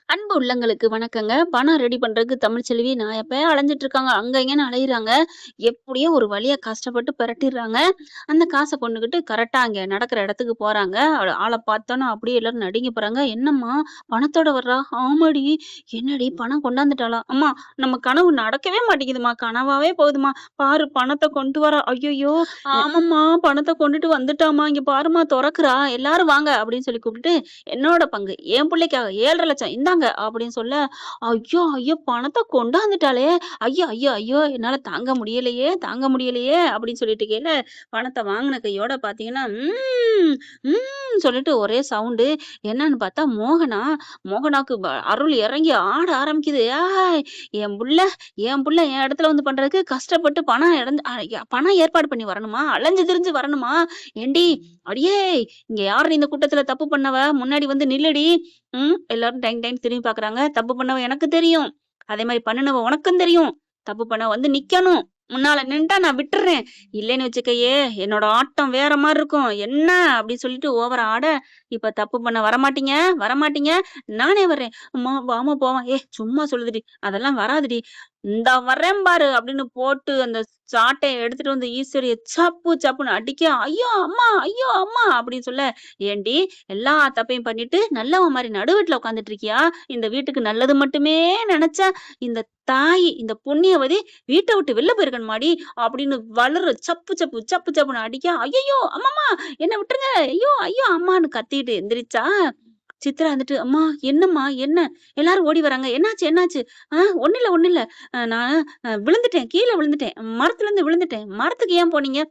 அன்பு உள்ளங்களுக்கு வணக்கங்க. பணம் ரெடி பண்றதுக்கு தமிழ்ச்செல்வி நான் எப்பயோ அலைஞ்சுட்டு இருக்காங்க. அங்க இங்கன்னு அலையுறாங்க. எப்படியோ ஒரு வழியா கஷ்டப்பட்டு பெரட்டிர்றாங்க. அந்த காச கொண்டுகிட்டு கரெக்ட்டா அங்க நடக்கிற இடத்துக்கு போறாங்க. ஆள பார்த்தோன்னே அப்படியே எல்லாரும் நடுங்கி போறாங்க. "என்னம்மா பணத்தோட வர்றா?" "ஆமாடி." "என்னடி பணம் கொண்டாந்துட்டாளா?" "அம்மா நம்ம கனவு நடக்கவே மாட்டேங்குதும்மா. கனவாவே போகுதும்மா. பாரு பணத்த கொண்டு வரா." "ஐயய்யோ! ஆமாம்மா பணத்த கொண்டுட்டு வந்துட்டாம்மா. இங்க பாரும்மா தொறக்குறா. எல்லாரும் வாங்க." அப்படின்னு சொல்லி கூப்பிட்டுட்டு என்னோட பங்கு, என் புள்ளைக்காக 7,50,000 இந்தாங்க அப்படின்னு சொல்ல, ஐயோ! ஐயோ! பணத்த கொண்டாந்துட்டாளே! ஐயோ! ஐயோ! ஐயோ! என்னால தாங்க முடியலையே! தாங்க முடியலையே! அப்படின்னு சொல்லிட்டு இருக்கையில, பணத்த வாங்குன கையோட பார்த்தீங்கன்னா, சொல்லிட்டு ஒரே சவுண்டு. என்னன்னு பார்த்தா மோகனாக்கு அருள் இறங்கி ஆட ஆரம்பிக்குது. "ஏய்! என் புள்ள என் புள்ள என் இடத்துல வந்து பண்றதுக்கு கஷ்டப்பட்டு பணம் பணம் ஏற்பாடு பண்ணி வரணுமா? அலைஞ்சு திரிஞ்சு வரணுமா? ஏன்டி அடியே! இங்க யார்ரி இந்த கூட்டத்துல தப்பு பண்ணவ? முன்னாடி வந்து நில்லுடி. எல்லாரும் டைங் டைங் திரும்பி பார்க்குறாங்க. தப்பு பண்ணவ எனக்கு தெரியும். அதே மாரி பண்ணுனவ உனக்கும் தெரியும். தப்பு பண்ணவ வந்து நிக்கணும். முன்னால நின்னுட்டா நான் விட்டுர்றேன். இல்லைன்னு வச்சுக்கயே, என்னோட ஆட்டம் வேற மாரி இருக்கும். என்ன அப்டி சொல்லிட்டு ஓவரா ஆட, இப்ப தப்பு பண்ண வரமாட்டீங்க, வரமாட்டீங்க. நானே வர்றேன். அம்மா வாம்மா போலாம். சும்மா சொல்லுதுடி. அதெல்லாம் வராதுடி. இந்தா வர்றேன் பாரு அப்டின்னு போட்டு அந்த சாட்டைய எடுத்துட்டு வந்து ஈஸ்வரிய சப்பு சப்புன்னு அடிக்க, ஐயோ! அம்மா! ஐயோ! அம்மா! அப்டின்னு சொல்ல, ஏன்டி எல்லா தப்பையும் பண்ணிட்டு, நல்லவ மாரி நடு வீட்ல உட்கார்ந்துட்டு இருக்கியா? இந்த வீட்டுக்கு நல்லது மட்டுமே நெனச்சா, இந்த தாயி, இந்த புண்ணியவதி வீட்ட விட்டு வெளில போயிருக்கணுமாடி? அப்படின்னு வளர சப்பு சப்பு, சப்பு சப்புன்னு அடிக்க, ஐயய்யோ! அம்மம்மா! என்ன விட்டுருங்க. ஐயோ! ஐயோ! அம்மான்னு கத்திட்டு எந்திரிச்சா, சித்ரா வந்துட்டு, "அம்மா என்னம்மா? என்ன?" எல்லாரும் ஓடி வராங்க. "என்னாச்சு? என்னாச்சு?" ஒண்ணும் இல்ல, ஒண்ணும் இல்ல. நான் விழுந்துட்டேன். கீழ விழுந்துட்டேன். மரத்துலருந்து விழுந்துட்டேன்." "மரத்துக்கு ஏன் போனீங்க?"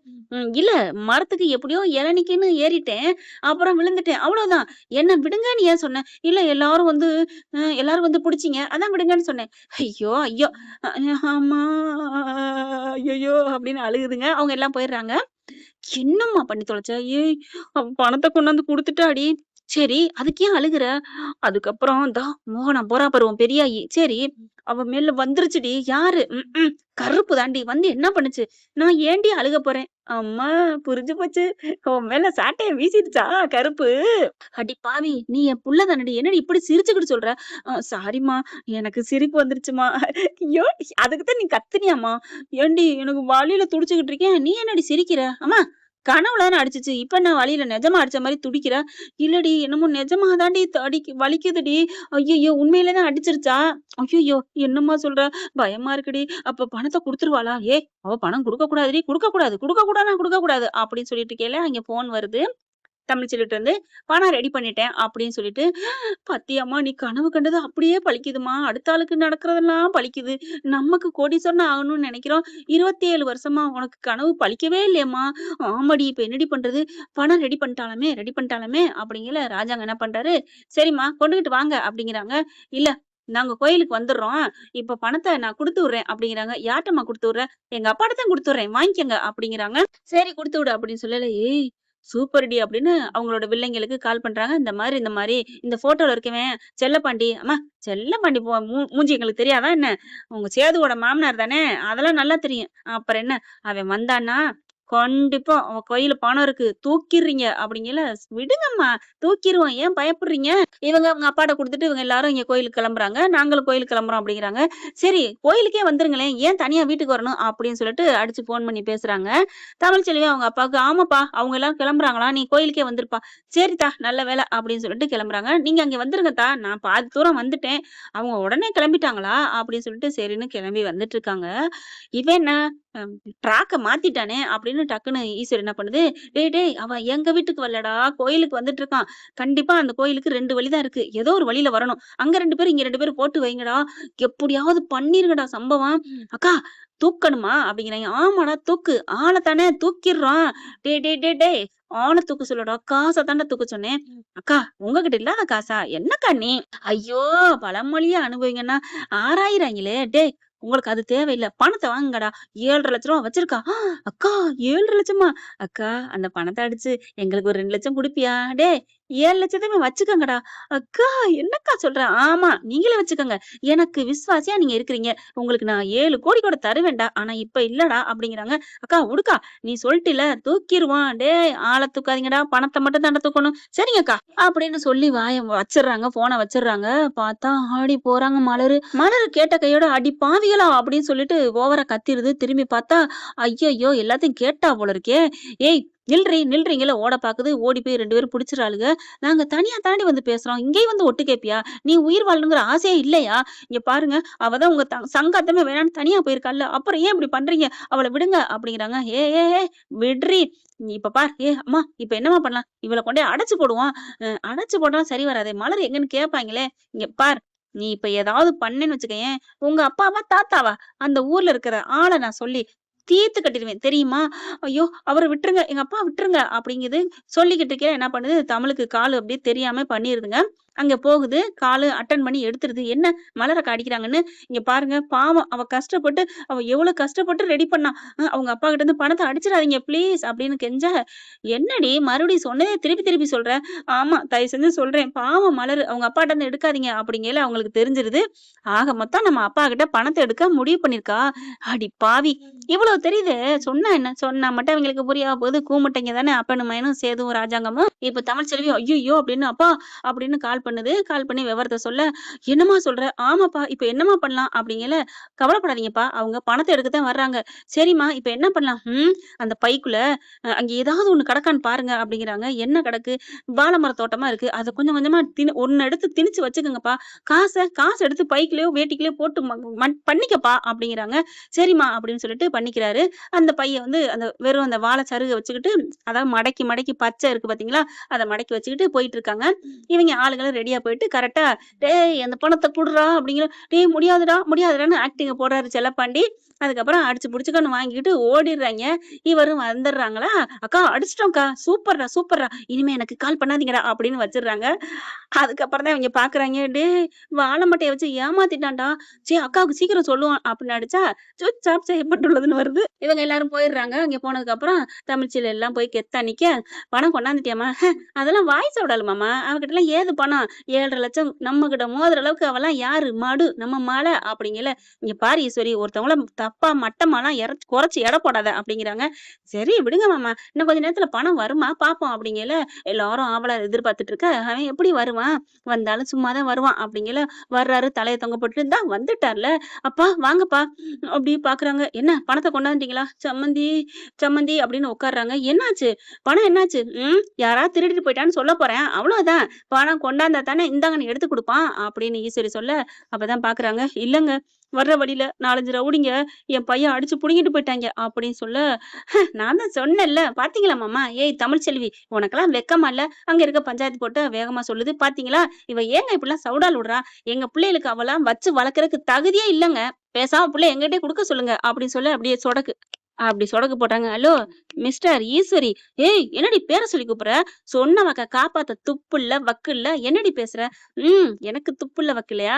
இல்ல மரத்துக்கு எப்படியோ இளநிக்குன்னு ஏறிட்டேன். அப்புறம் விழுந்துட்டேன். அவ்வளோதான். என்ன விடுங்கன்னு ஏன் சொன்னேன்?" "இல்ல எல்லாரும் வந்து புடிச்சீங்க. அதான் விடுங்கன்னு சொன்னேன்." ஐயோ! ஐயோ! அ அம்மா ஐயய்யோ! அப்படின்னு அழுகுதுங்க. அவங்க எல்லாம் போயிடுறாங்க. "என்னம்மா பண்ணி தொலைச்ச?" "ஏய் அவ பணத்த கொண்டாந்து குடுத்துட்டாடி." "சரி, அதுக்கு ஏன் அழுகுற?" அதுக்கப்புறம் மோகனா போறா பாரு உன் பெரியாயி. சரி, அவ மேல வந்துருச்சுடி. யாரு? கருப்பு தாண்டி. வந்து என்ன பண்ணுச்சு? நான் ஏன்டி அழுக போறேன்? அம்மா புரிஞ்சு போச்சு. உன் மேல சாட்டைய வீசிடுச்சா கருப்பு? அடி பாவி! நீ என் புள்ள தானடி. என்னடி இப்படி சிரிச்சுக்கிட்டு சொல்ற? சாரிம்மா. எனக்கு சிரிப்பு வந்துருச்சும்மா. ஐயோ! அதுக்கு தான் நீ கத்துனியாம்மா? ஏன்டி எனக்கு வலியில துடிச்சுக்கிட்டு இருக்கேன். நீ என்னடி சிரிக்கிற? அம்மா கனவுல தானே அடிச்சுச்சு. இப்ப என்ன வலியில நெஜமா அடிச்ச மாரி துடிக்கிற? இல்லடி என்னமோ நெஜமா தாண்டி வலிக்குதுடி. ஐய்யய்யோ! உண்மையிலே தான் அடிச்சிருச்சா? ஐய்யய்யோ! என்னம்மா சொல்ற? பயமா இருக்குடி. அப்ப பணத்த குடுத்துருவாளா? அவ பணம் குடுக்க கூடாதுடி. குடுக்கக்கூடாது. குடுக்கக்கூடாதுன்னா குடுக்கக்கூடாது. அப்படின்னு சொல்லிட்டு இருக்கையில அங்க ஃபோன் வருது. தமிழ்ச்செல்விட்ட இருந்து "பணம் ரெடி பண்ணிட்டேன்" அப்படின்னு சொல்லிட்டு, "பாத்தியாம்மா நீ கனவு கண்டது அப்படியே பலிக்குதும்மா. அடுத்த ஆளுக்கு நடக்கிறதெல்லாம் பலிக்குது. நமக்கு கோடீஸ்வரன் ஆகணும்னு நெனைக்கிறோம். 27 வருஷமா உனக்கு கனவு பலிக்கவே இல்லையேம்மா." "ஆமாடி இப்ப என்னடி பண்றது? பணம் ரெடி பண்ணிட்டாலாமே" அப்படிங்கையில ராஜாங்க என்ன பண்றாரு, "சரிம்மா கொண்டுகிட்டு வாங்க" அப்படிங்கிறாங்க. "இல்ல நாங்க கோயிலுக்கு வந்துர்றோம். இப்ப பணத்த நான் குடுத்து விடுறேன்" அப்படிங்கிறாங்க. "யார்ட்டம்மா குடுத்து விடுற?" "எங்க அப்பாட்ட தான் குடுத்து விடுறேன். வாங்கிக்கங்க" அப்படிங்கிறாங்க. "சரி குடுத்து விடு" அப்படின்னு சொல்லல, சூப்பர்டி! அப்படின்னு அவங்களோட வில்லைங்களுக்கு கால் பண்றாங்க. இந்த மாரி இந்த ஃபோட்டோல இருக்கவன் செல்லப்பாண்டி. அம்மா செல்லப்பாண்டி மூஞ்சி எங்களுக்கு தெரியாதா என்ன? உங்க சேதுவோட மாமனார் தானே! அதெல்லாம் நல்லா தெரியும். அப்புறம் என்ன? அவன் வந்தான்னா, கண்டிப்பா அவன் கையில பணம் இருக்கு. தூக்கிர்றீங்க அப்படிங்கையில, விடுங்கம்மா தூக்கிருவோம். ஏன் பயப்படுறீங்க? இவங்க அவங்க அப்பாட்ட குடுத்துட்டு இவங்க எல்லாரும் இங்க கோயிலுக்கு கிளம்புறாங்க. நாங்களும் கோயிலுக்கு கிளம்புறோம் அப்படிங்கிறாங்க. சரி கோயிலுக்கே வந்துருங்களேன். ஏன் தனியா வீட்டுக்கு வரணும்? அப்படின்னு சொல்லிட்டு அடிச்சு ஃபோன் பண்ணி பேசுறாங்க. தமிழ்ச்செல்வி அவங்க அப்பாவுக்கு, "ஆமாப்பா, அவங்க எல்லாரும் கிளம்புறாங்களாம். நீ கோயிலுக்கே வந்துருப்பா." "சரித்தா, நல்ல வேலை." அப்படின்னு சொல்லிட்டு கிளம்புறாங்க. "நீங்க அங்க வந்துருங்கத்தா. நான் பாதி தூரம் வந்துட்டேன். அவங்க உடனே கிளம்பிட்டாங்களா?" அப்படின்னு சொல்லிட்டு சரின்னு கிளம்பி வந்துட்டுருக்காங்க. இவன் என்ன ட்ராக்க மாத்திட்டானே அப்படின்னு டக்குன்னு ஈஸ்வரி என்ன பண்ணுது, "டேய் டேய் அவன் எங்க வீட்டுக்கு வரலடா, கோயிலுக்கு வந்துட்டுருக்கான். கண்டிப்பா அந்த கோயிலுக்கு 2 வழி தான் இருக்கு. ஏதோ ஒரு வழியில வரணும். அங்க 2 பேரும், இங்க 2 பேரும் போட்டு வைங்கடா. எப்படியாவது பண்ணிருங்கடா சம்பவம்." "அக்கா தூக்கணுமா?" அப்படிங்கிறாய்ங்க. "ஆமாடா தூக்கு. ஆள தானே தூக்கிர்றோம்." "டேய் டேய் டேய் டேய் ஆள தூக்க சொல்லடா, காச தான்டா தூக்க சொன்னேன்." "அக்கா உங்ககிட்ட இல்லாத காசா? என்னக்கா நீ?" ஐயோ! பழமொழிய அனுபவிங்கன்னா ஆராயிறாய்ங்களே. "டேய் உங்களுக்கு அது தேவையில்ல. பணத்த வாங்குங்கடா. ரூ. 7,50,000 வச்சிருக்கா." "அக்கா 7,50,000மா? அக்கா அந்த பணத்த அடிச்சு எங்களுக்கு ஒரு 2,00,000 குடுப்பியா?" "டேய் 7,00,000 வச்சுக்கங்கடா. அக்கா என்னக்கா சொல்ற? ஆமா, நீங்களே வச்சுக்கங்க. எனக்கு விசுவாசியா நீங்க இருக்கிறீங்க. உங்களுக்கு நான் 7,00,00,000 கூட தருவேன்டா. ஆனா இப்ப இல்லடா அப்டிங்கிறாங்க. அக்கா உடுக்கா, நீ சொல்ட்டில தூக்கிருவான். டேய் ஆள தூக்காதீங்கடா. பணத்த மட்டும் தான்டா தூக்கணும். சரிங்க அக்கா அப்படின்னு சொல்லி வாய வச்சுர்றாங்க. ஃபோன வச்சுர்றாங்க. பார்த்தா ஆடி போறாங்க மலரு. மலரு கேட்ட கையோட அடி பாவிகளா! அப்படின்னு சொல்லிட்டு ஓவரா கத்திருது. திரும்பி பார்த்தா, ஐயய்யோ! எல்லாத்தையும் கேட்டா போல இருக்கே. ஏய் நில்றி நில்றீங்கல்ல ஓட பாக்குது. ஓடி போய் 2 பேரும் புடிச்சுறாளுக. நாங்க தனியா தாண்டி வந்து பேசுறோம். இங்கேயும் வந்து ஒட்டு கேட்பியா? நீ உயிர் வாழணுங்கிற ஆசையே இல்லையா? இங்க பாருங்க, அவ தான் உங்க சங்காத்தமே வேணான்னு தனியா போயிருக்கால்ல. அப்புறம் ஏன் இப்படி பண்றீங்க? அவள விடுங்க அப்படிங்கிறாங்க. ஏய் விட்றி. நீ இப்ப பார். அம்மா இப்ப என்னம்மா பண்ணலாம்? இவள கொண்டோய் அடைச்சு போடுவோம். அடைச்சு போட்டா சரி வராதே. மலர் எங்கன்னு கேட்பாங்களே. இங்க பார். நீ இப்ப ஏதாவது பண்ணேன்னு வச்சுக்கயேன், உங்க அப்பாவா, தாத்தாவா? அந்த ஊர்ல இருக்கிற ஆள நான் சொல்லி தீர்த்து கட்டிருவேன். தெரியுமா? ஐயோ! அவர விட்டுருங்க. எங்க அப்பா விட்டுருங்க அப்படிங்குது. சொல்லிக்கிட்டு இருக்கையில என்ன பண்ணுது, தமிழுக்கு காலு அப்படியே தெரியாம பண்ணிருதுங்க. அங்க போகுது. காலு அட்டெண்ட் பண்ணி எடுத்துருது. என்ன மலரக்கா அடிக்கிறாங்கன்னு, இங்க பாருங்க பாவம் அவ கஷ்டப்பட்டு அவ எவ்வளோ கஷ்டப்பட்டு ரெடி பண்ணா. அவங்க அப்பா கிட்ட இருந்து பணத்த அடிச்சிடாதீங்க ப்ளீஸ் அப்படின்னு கெஞ்ச, என்னடி மறுபடியும் சொன்னதே திருப்பி திருப்பி சொல்ற? ஆமா தயவு செஞ்சு சொல்றேன். பாவம் மலரு அவங்க அப்பாட்ட இருந்து எடுக்காதீங்க அப்படிங்கையில அவங்களுக்கு தெரிஞ்சிருது. ஆக மொத்தம் நம்ம அப்பா கிட்ட பணத்த எடுக்க முடிவு பண்ணியிருக்கா. அடி பாவி! இவ்வளவு தெரியுதே. சொன்னா என்ன? சொன்னா மட்டும் அவங்களுக்கு புரியாம போகுது. கூமுட்டைங்க தானே அப்பனும் மகனும் சேதுவும் ராஜாங்கமும். இப்ப தமிழ்ச்செல்வி ஐய்யய்யோ! அப்படின்னு அப்பா அப்படின்னு கால் பண்ணுது. கால் பண்ணி விவரத்த சொல்ல, என்னம்மா சொல்ற? ஆமாப்பா இப்ப என்னம்மா பண்ணலாம்? அப்படிங்கல, கவலைப்படாதீங்கப்பா. அவங்க பணத்த எடுக்க தான் வர்றாங்க. சரிம்மா இப்ப என்ன பண்ணலாம்? அந்த பைக்குள்ள அங்க ஏதாவது ஒண்ணு கிடக்கான்னு பாருங்க அப்படிங்கிறாங்க. என்ன கிடக்கு? வாழை மர தோட்டமா இருக்கு. அத கொஞ்சம் கொஞ்சமா ஒண்ணு எடுத்து திணிச்சு வச்சுக்கங்கப்பா. காச எடுத்து பைக்குலயோ, வேட்டிக்குலயோ போட்டு பண்ணிக்கப்பா அப்படிங்கிறாங்க. சரிம்மா அப்படின்னு சொல்லிட்டு பண்ணிக்கிறாரு. அந்த பைய வந்து அந்த வெறும் அந்த வாழை சருக வச்சுக்கிட்டு, அதாவது மடக்கி மடக்கி பச்சை இருக்கு பார்த்தீங்களா? அத மடக்கி வச்சுக்கிட்டு போயிட்டு இருக்காங்க. இவங்க ஆளுங்களும் ரெடியா போயிட்டு கரெக்ட்டா, "டேய் அந்த பணத்த குடுறா" அப்படிங்கிற, "டேய் முடியாதுடா, முடியாதுடான்னு" ஆக்டிங்க போடுறாரு செல்லப்பாண்டி. அதுக்கப்புறம் அடிச்சு புடிச்சுக்கன்னு வாங்கிக்கிட்டு ஓடிர்றாய்ங்க. இவரும் வந்துர்றாங்களா, "அக்கா அடிச்சுட்டோம்க்கா. சூப்பர்டா, சூப்பர்டா. இனிமே எனக்கு கால் பண்ணாதீங்கடா" அப்படின்னு வச்சுர்றாங்க. அதுக்கப்புறம் தான் இவங்க பார்க்குறாய்ங்க, "டேய் வாழ மட்டைய வச்சு ஏமாத்திட்டான்டா. அக்காவுக்கு சீக்கிரம் சொல்லுவோம்" அப்படின்னு அடிச்சா, சுவிட்ச் ஆஃப் செய்யப்பட்டுள்ளதுன்னு வருது. இவங்க எல்லாரும் போயிர்றாங்க. அங்க போனதுக்கப்புறம் தமிழ்ச்செல்வி எல்லாம் போய் கெத்தா நிக்க, "பணம் கொண்டாந்துட்டியாம்மா?" அதெல்லாம் வாய் சவடாலு மாமா. அவகிட்டலாம் ஏது பணம்? 7,50,000 நம்மகிட்ட மோதுற அளவுக்கு அவலாம் யாரு? மடு. நம்ம மல அப்படிங்கல. "இங்க பாரு ஈஸ்வரி, ஒருத்தவங்கள தப்பா மட்டமாலாம் குறைச்சு எடை போடாத" அப்படிங்கிறாங்க. "சரி விடுங்க மாமா. இன்னும் கொஞ்ச நேரத்துல பணம் வருமா? பாப்போம்" அப்படிங்கல. எல்லாரும் ஆவலா எதிர்பார்த்துட்டு இருக்க, அவன் எப்படி வருவான்? வந்தாலும் சும்மா தான் வருவான் அப்படிங்கல. வர்றாரு தலைய தொங்க போட்டுட்டு, "இந்தா வந்துட்டார்ல. அப்பா வாங்கப்பா" அப்படி பாக்குறாங்க. "என்ன பணத்த கொண்டாந்துட்டீங்களா? சம்மந்தி, சம்மந்தி" அப்படின்னு உட்கார்றாங்க. "என்னாச்சு? பணம் என்னாச்சு?" யாராவது திருடிட்டு போயிட்டான்னு சொல்லப் போறேன். அவ்வளவுதான். பணம் கொண்டாந்தா தானே இந்தாங்கன்னு எடுத்து குடுப்பான்" அப்படின்னு ஈஸ்வரி சொல்ல, அப்பதான் பாக்குறாங்க. "இல்லங்க, வர்ற வழியில 4, 5 ரவுடிங்க என் பையன் அடிச்சு புடுங்கிட்டு போயிட்டாய்ங்க" அப்படின்னு சொல்ல, "நான் தான் சொன்னேன்ல. பாத்தீங்களா மாமா? ஏய் தமிழ்ச்செல்வி, உனக்கெல்லாம் வெட்கமா இல்ல?" அங்க இருக்க பஞ்சாயத்து போட்டு வேகமா சொல்லுது. "பாத்தீங்களா? இவ ஏங்க இப்படிலாம் சவுடால் விடுறா? எங்க பிள்ளைகளுக்கு அவலாம் வச்சு வளர்க்கறதுக்கு தகுதியே இல்லங்க. பேசாம புள்ளைய என்கிட்டயே குடுக்க சொல்லுங்க" அப்படின்னு சொல்ல அப்படியே சொடக்கு. அப்படி சொடக்கு போட்டாங்க. "ஹலோ மிஸ்டர் ஈஸ்வரி, ஏய் என்னடி பேர சொல்லி கூப்பிடுற? சொன்ன வாக்க காப்பாத்த துப்பு இல்ல, வக்கு இல்ல. என்னடி பேசுற? எனக்கு துப்பு இல்ல, வக்கு இல்லையா?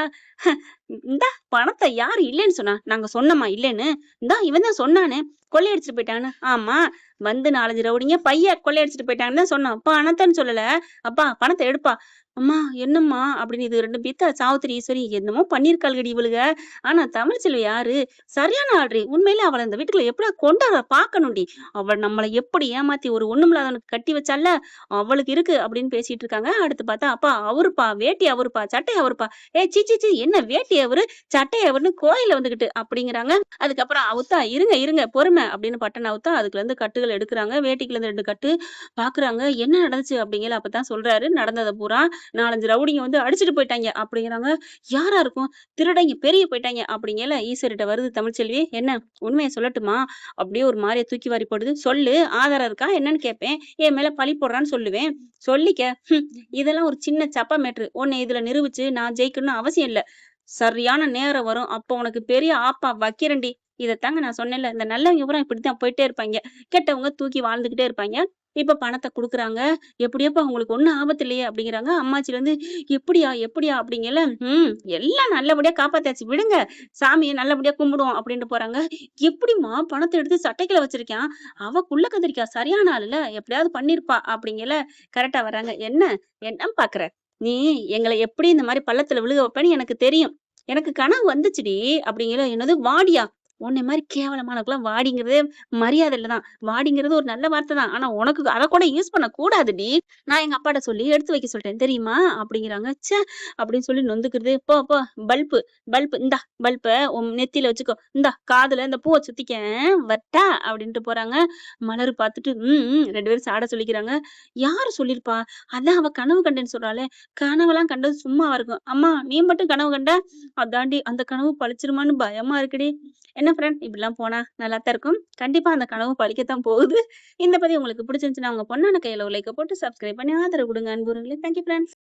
இந்தா பணத்த யாரு இல்லைன்னு சொன்னா? நாங்க சொன்னோமா இல்லைன்னு? இந்தா இவன் தான் சொன்னானே, கொள்ளையடிச்சுட்டு போயிட்டான்னு. ஆமா, வந்து 4, 5 ரவுடிங்க பைய கொள்ளையடிச்சுட்டு போயிட்டாங்கன்னு தான் சொன்னோம். பணத்தன்னு சொல்லல. அப்பா பணத்த எடுப்பா. அம்மா என்னம்மா அப்படின்னு இது 2 பித்தா சாவுத்திரி ஈஸ்வரி என்னமோ பண்ணியிருக்காளுகடி இவளுக. ஆனா தமிழ்ச்செல்வி யாரு? சரியான ஆள்றி. உண்மையிலே அவள இந்த வீட்டுக்குள்ள எப்படியாவது கொண்டு வர பார்க்கணும்டி. அவள் நம்மள எப்படி ஏமாத்தி ஒரு ஒண்ணுமில்லாதவனுக்கு கட்டி வச்சால்ல, அவளுக்கு இருக்கு அப்படின்னு பேசிட்டு இருக்காங்க. அடுத்து பார்த்தா, அப்பா அவருப்பா, வேட்டி அவருப்பா, சட்டை அவருப்பா. ஏய் சீ சீ சீ என்ன வேட்டி அவரு, சட்டை அவருன்னு கோயில்ல வந்துகிட்டு அப்படிங்கிறாங்க. அதுக்கப்புறம் அவுத்தா, இருங்க இருங்க பொறுமை அப்படின்னு பட்டன் அவுத்தா, அதுக்குலேருந்து கட்டுகள் எடுக்குறாங்க. வேட்டிக்குலேருந்து 2 கட்டு பார்க்குறாங்க. என்ன நடந்துச்சு அப்படிங்கையில அப்பதான் சொல்றாரு நடந்தத பூரா. 4, 5 ரவுடிங்க வந்து அடிச்சுட்டு போயிட்டாய்ங்க அப்படிங்கிறாங்க. யாரா இருக்கும்? திருடங்க பெரிய போயிட்டாய்ங்க அப்படிங்கையில ஈஸ்வரிட்ட வருது தமிழ்ச்செல்வி. என்ன உண்மைய சொல்லட்டுமா? அப்படியே ஒரு மாரியா தூக்கி வாரி போடுது. சொல்லு ஆதாரம் இருக்கா என்னன்னு கேட்பேன். என் மேல பழி போடுறான்னு சொல்லுவேன். சொல்லிக்க. இதெல்லாம் ஒரு சின்ன சப்ப மேட்ரு. உன்னை இதுல நிரூபிச்சு நான் ஜெயிக்கணும்னு அவசியம் இல்ல. சரியான நேரம் வரும். அப்போ உனக்கு பெரிய ஆப்பா வைக்கிறேன்டி. இதத்தாங்க நான் சொன்னேன்ல. இந்த நல்லவங்க பூரா இப்படித்தான் போயிட்டே இருப்பாய்ங்க. கெட்டவங்க தூக்கி வாழ்ந்துகிட்டே இருப்பாய்ங்க. இப்ப பணத்த குடுக்குறாங்க. "எப்படியோப்பா உங்களுக்கு ஒண்ணும் ஆபத்து இல்லையே?" அப்படிங்கிறாங்க. அம்மாச்சிலேருந்து "எப்படியா? எப்படியா?" அப்படிங்கல. "ம் எல்லாம் நல்லபடியா காப்பாத்தியாச்சு. விடுங்க. சாமிய நல்லபடியா கும்பிடுவோம்." அப்படின்ட்டு போறாங்க. "எப்படிம்மா பணத்த எடுத்து சட்டைக்குள்ள வச்சிருக்கான்? அவ குள்ள கத்திரிக்கா சரியான ஆளுல்ல. எப்படியாவது பண்ணியிருப்பா." அப்படிங்கல. கரெக்ட்டா வர்றாங்க. "என்ன? என்ன பாக்குற? நீ எங்கள எப்படி இந்த மாரி பள்ளத்துல விழுக வைப்பேன்னு எனக்கு தெரியும். எனக்கு கனவு வந்துச்சுடி." அப்படிங்கல. "என்னது வாடியா? உன்னை மாரி கேவலமானவளுக்கெல்லாம் வாடிங்கிறதே மரியாதை இல்ல தான். வாடிங்கிறது ஒரு நல்ல வார்த்தை தான். ஆனா உனக்கு அத கூட யூஸ் பண்ண கூடாதுடி. நான் எங்க அப்பாட்ட சொல்லி எடுத்து வைக்க சொல்லிட்டேன் தெரியுமா?" அப்படிங்கிறாங்க. ச்சே! அப்படின்னு சொல்லி நொந்துக்கிறது. "போ போ பல்பு பல்பு இந்தா பல்ப உன் நெத்தியில வச்சுக்கோ. இந்தா காதுல இந்த பூவ சுத்திக்கேன் வரட்டா?" அப்படின்ட்டு போறாங்க. மலர் பார்த்துட்டு, ம், ம் 2 பேரும் சாட சொல்லிக்கிறாங்க. "யாரு சொல்லியிருப்பா? அதான் அவ கனவு கண்டேன்னு சொல்றாளே! கனவெல்லாம் கண்டது சும்மாவா இருக்கும்? அம்மா நீ மட்டும் கனவு கண்ட? அதான்டி அந்த கனவு பலிச்சிருமான்னு பயமா இருக்குடி." என்ன ஃப்ரெண்ட் இப்படிலாம் போனா நல்லா தான் இருக்கும். கண்டிப்பா அந்த கனவு பலிக்கத்தான் போகுது. இந்த பதிவு உங்களுக்கு பிடிச்சிருந்துச்சுன்னா, உங்க பொண்ணான கையில ஒரு லைக்க போட்டு சப்ஸ்கிரைப் பண்ணி ஆதரவு குடுங்க அன்புறங்களே. Thank you friends.